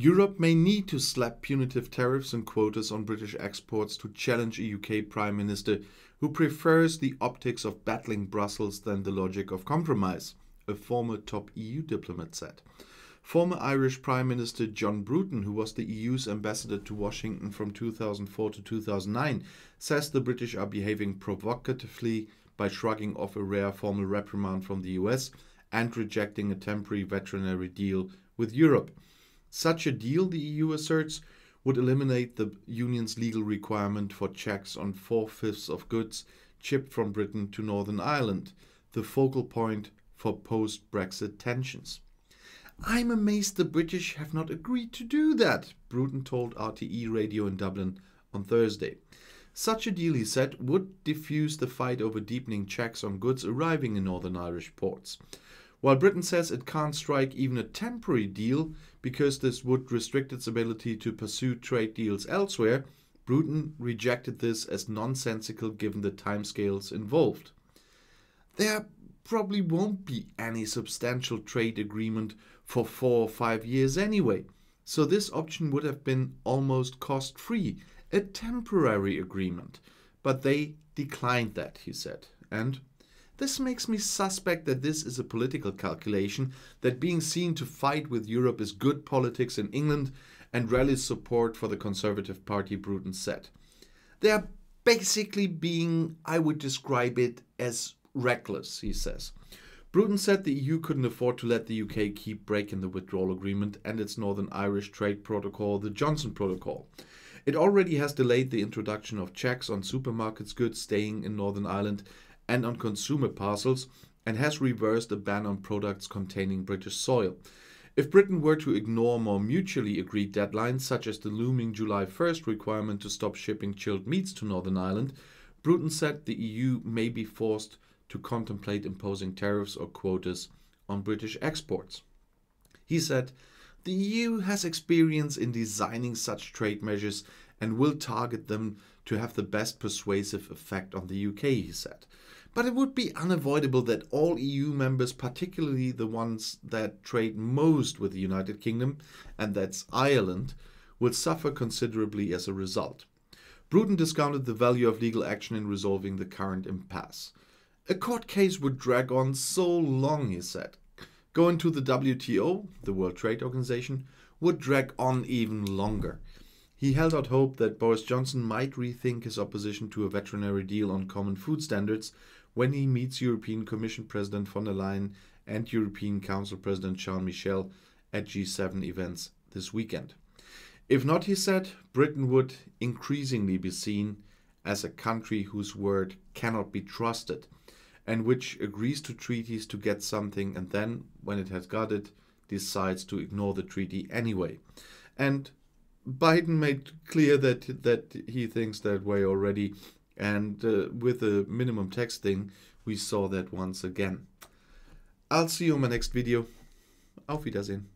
Europe may need to slap punitive tariffs and quotas on British exports to challenge a UK Prime Minister who prefers the optics of battling Brussels than the logic of compromise, a former top EU diplomat said. Former Irish Prime Minister John Bruton, who was the EU's ambassador to Washington from 2004 to 2009, says the British are behaving provocatively by shrugging off a rare formal reprimand from the US and rejecting a temporary veterinary deal with Europe. Such a deal, the EU asserts, would eliminate the Union's legal requirement for checks on 4/5 of goods shipped from Britain to Northern Ireland, the focal point for post-Brexit tensions. "I'm amazed the British have not agreed to do that," Bruton told RTE Radio in Dublin on Thursday. Such a deal, he said, would diffuse the fight over deepening checks on goods arriving in Northern Irish ports. While Britain says it can't strike even a temporary deal because this would restrict its ability to pursue trade deals elsewhere, Bruton rejected this as nonsensical given the timescales involved. There probably won't be any substantial trade agreement for 4 or 5 years anyway, so this option would have been almost cost-free, a temporary agreement. But they declined that, he said. And this makes me suspect that this is a political calculation, that being seen to fight with Europe is good politics in England and rallies support for the Conservative Party, Bruton said. They are basically being, I would describe it as reckless, he says. Bruton said the EU couldn't afford to let the UK keep breaking the withdrawal agreement and its Northern Irish trade protocol, the Johnson Protocol. It already has delayed the introduction of checks on supermarkets' goods staying in Northern Ireland and on consumer parcels, and has reversed a ban on products containing British soil. If Britain were to ignore more mutually agreed deadlines, such as the looming July 1st requirement to stop shipping chilled meats to Northern Ireland, Bruton said the EU may be forced to contemplate imposing tariffs or quotas on British exports. He said, "The EU has experience in designing such trade measures and will target them to have the best persuasive effect on the UK, he said. But it would be unavoidable that all EU members, particularly the ones that trade most with the United Kingdom, and that's Ireland, will suffer considerably as a result." Bruton discounted the value of legal action in resolving the current impasse. "A court case would drag on so long," he said. Going to the WTO, the World Trade Organization, would drag on even longer. He held out hope that Boris Johnson might rethink his opposition to a veterinary deal on common food standards when he meets European Commission President von der Leyen and European Council President Charles Michel at G7 events this weekend. If not, he said, Britain would increasingly be seen as a country whose word cannot be trusted and which agrees to treaties to get something and then, when it has got it, decides to ignore the treaty anyway. And Biden made clear that he thinks that way already, and with the minimum tax thing, we saw that once again. I'll see you in my next video. Auf Wiedersehen.